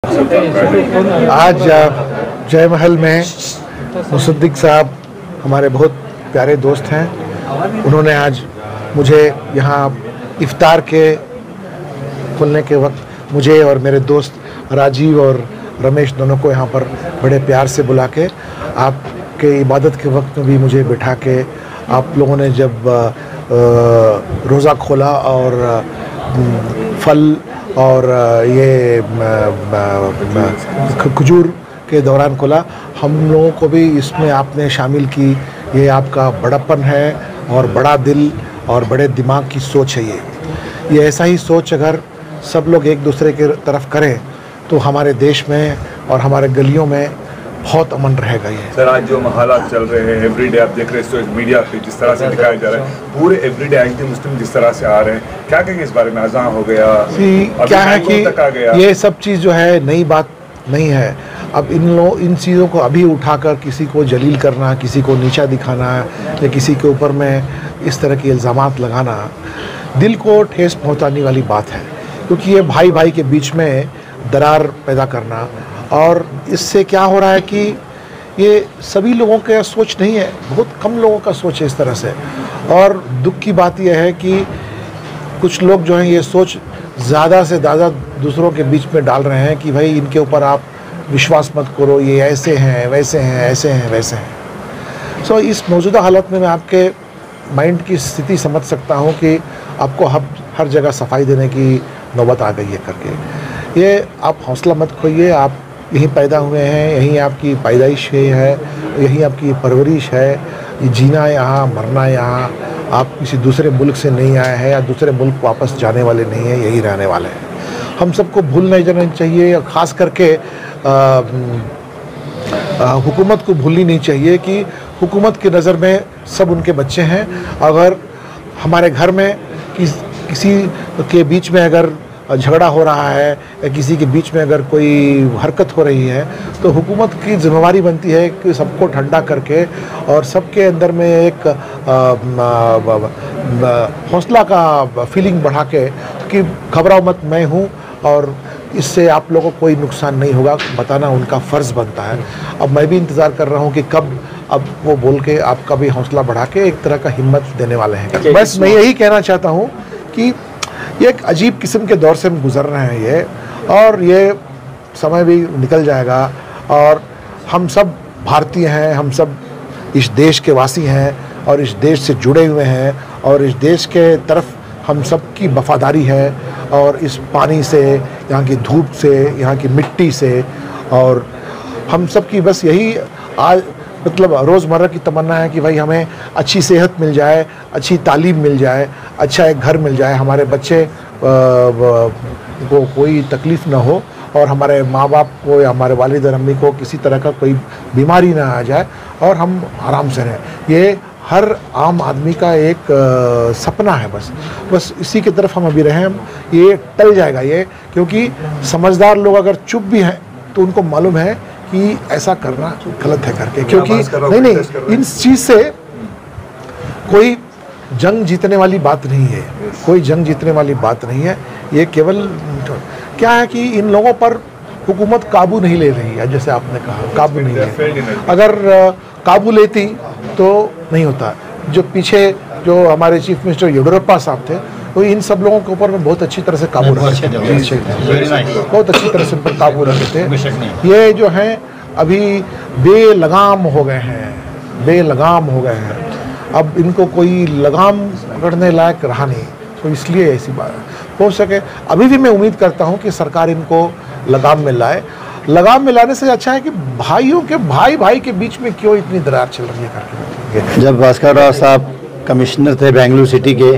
आज जय महल में मुसद्दिक साहब हमारे बहुत प्यारे दोस्त हैं। उन्होंने आज मुझे यहाँ इफ्तार के खुलने के वक्त मुझे और मेरे दोस्त राजीव और रमेश दोनों को यहाँ पर बड़े प्यार से बुला के आपके इबादत के वक्त में भी मुझे बिठा के आप लोगों ने जब रोज़ा खोला और फल और ये खजूर के दौरान खोला, हम लोगों को भी इसमें आपने शामिल की। ये आपका बड़प्पन है और बड़ा दिल और बड़े दिमाग की सोच है। ये ऐसा ही सोच अगर सब लोग एक दूसरे के तरफ करें तो हमारे देश में और हमारे गलियों में बहुत अमन रहेगा। ये सर, आज जो हालात चल रहे हैं एवरीडे आप देख रहे हैं मीडिया पे जिस तरह से दिखाया जा रहा है, पूरे एवरीडे एंटी मुस्लिम जिस तरह से आ रहे हैं, क्या कहेंगे इस बारे में? अज़ां हो गया, क्या है कि ये सब चीज़ जो है नई बात नहीं है। अब इन चीज़ों को अभी उठाकर किसी को जलील करना, किसी को नीचा दिखाना या किसी के ऊपर में इस तरह के इल्ज़ामात लगाना दिल को ठेस पहुँचाने वाली बात है, क्योंकि ये भाई भाई के बीच में दरार पैदा करना। और इससे क्या हो रहा है कि ये सभी लोगों का सोच नहीं है, बहुत कम लोगों का सोच है इस तरह से। और दुख की बात यह है कि कुछ लोग जो हैं ये सोच ज़्यादा से ज़्यादा दूसरों के बीच में डाल रहे हैं कि भाई इनके ऊपर आप विश्वास मत करो, ये ऐसे हैं, वैसे हैं, ऐसे हैं, वैसे हैं। सो इस मौजूदा हालत में मैं आपके माइंड की स्थिति समझ सकता हूँ कि आपको हर जगह सफाई देने की नौबत आ गई है करके। ये आप हौसला मत खोइए, आप यहीं पैदा हुए हैं, यहीं आपकी पैदाइश है, यहीं आपकी परवरिश है। ये जीना यहाँ, मरना यहाँ, आप किसी दूसरे मुल्क से नहीं आए हैं या दूसरे मुल्क वापस जाने वाले नहीं हैं, यही रहने वाले हैं। हम सबको भूल नहीं जाना चाहिए, और ख़ास करके हुकूमत को भूलनी नहीं चाहिए कि हुकूमत की नज़र में सब उनके बच्चे हैं। अगर हमारे घर में किसी के बीच में अगर झगड़ा हो रहा है या किसी के बीच में अगर कोई हरकत हो रही है तो हुकूमत की जिम्मेवारी बनती है कि सबको ठंडा करके और सबके अंदर में एक हौसला का फीलिंग बढ़ा के कि घबराओ मत, मैं हूँ और इससे आप लोगों को कोई नुकसान नहीं होगा, बताना उनका फ़र्ज़ बनता है। अब मैं भी इंतज़ार कर रहा हूँ कि कब अब वो बोल के आपका भी हौसला बढ़ा के एक तरह का हिम्मत देने वाले हैं। बस मैं यही कहना चाहता हूँ कि ये एक अजीब किस्म के दौर से हम गुज़र रहे हैं ये, और ये समय भी निकल जाएगा। और हम सब भारतीय हैं, हम सब इस देश के वासी हैं और इस देश से जुड़े हुए हैं, और इस देश के तरफ हम सब की वफादारी है। और इस पानी से, यहाँ की धूप से, यहाँ की मिट्टी से, और हम सब की बस यही आज मतलब रोज़मर्रा की तमन्ना है कि भाई हमें अच्छी सेहत मिल जाए, अच्छी तालीम मिल जाए, अच्छा एक घर मिल जाए, हमारे बच्चे को कोई तकलीफ़ ना हो, और हमारे माँ बाप को या हमारे वालिद और अम्मी को किसी तरह का कोई बीमारी ना आ जाए और हम आराम से रहें। ये हर आम आदमी का एक सपना है। बस इसी की तरफ हम अभी रहें। ये टल जाएगा ये, क्योंकि समझदार लोग अगर चुप भी हैं तो उनको मालूम है कि ऐसा करना गलत है करके, क्योंकि नहीं इन चीज़ से कोई जंग जीतने वाली बात नहीं है, कोई जंग जीतने वाली बात नहीं है। ये केवल क्या है कि इन लोगों पर हुकूमत काबू नहीं ले रही है, जैसे आपने कहा काबू नहीं ले। अगर काबू लेती तो नहीं होता। जो पीछे जो हमारे चीफ मिनिस्टर येडियुरप्पा साहब थे, वो इन सब लोगों के ऊपर में बहुत अच्छी तरह से काबू रखे थे, बहुत अच्छी तरह से उन पर काबू रखे थे। ये जो हैं अभी बेलगाम हो गए हैं, बेलगाम हो गए हैं। अब इनको कोई लगाम पकड़ने लायक रहा नहीं, तो इसलिए ऐसी बात हो सके। अभी भी मैं उम्मीद करता हूँ कि सरकार इनको लगाम में लाए। लगाम में लाने से अच्छा है कि भाइयों के भाई के बीच में क्यों इतनी दरार चल रही है करके। जब भास्कर राव साहब कमिश्नर थे बेंगलुरु सिटी के,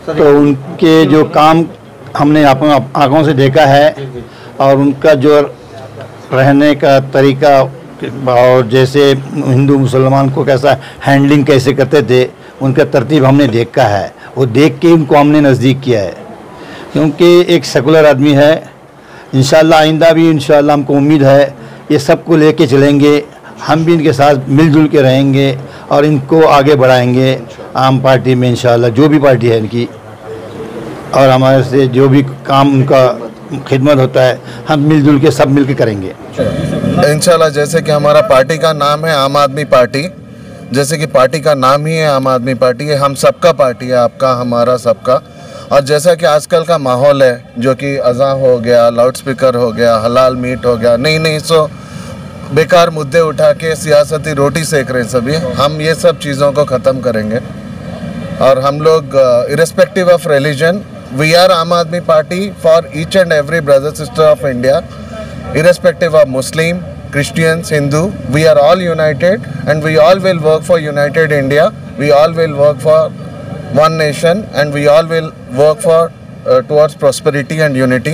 तो उनके जो काम हमने आंखों से देखा है, और उनका जो रहने का तरीका और जैसे हिंदू मुसलमान को कैसा हैंडलिंग कैसे करते थे, उनका तरतीब हमने देखा है। वो देख के उनको हमने नज़दीक किया है, क्योंकि एक सेकुलर आदमी है। इंशाल्लाह आइंदा भी इंशाल्लाह हमको उम्मीद है ये सबको लेके चलेंगे, हम भी इनके साथ मिलजुल के रहेंगे और इनको आगे बढ़ाएंगे आम पार्टी में इंशाल्लाह, जो भी पार्टी है इनकी। और हमारे से जो भी काम उनका खिदमत होता है, हम मिलजुल के सब मिल के करेंगे इंशाल्लाह। जैसे कि हमारा पार्टी का नाम है आम आदमी पार्टी, जैसे कि पार्टी का नाम ही है आम आदमी पार्टी है, हम सबका पार्टी है, आपका हमारा सबका। और जैसा कि आजकल का माहौल है, जो कि अज़ां हो गया, लाउड स्पीकर हो गया, हलाल मीट हो गया, नहीं सो बेकार मुद्दे उठा के सियासती रोटी सेक रहे सभी, हम ये सब चीज़ों को ख़त्म करेंगे। और हम लोग irrespective of religion, we are Aam Aadmi Party for each and every brother sister of India, irrespective of Muslim, Christians, Hindu, we are all united and we all will work for united India. We all will work for one nation and we all will work for towards prosperity and unity.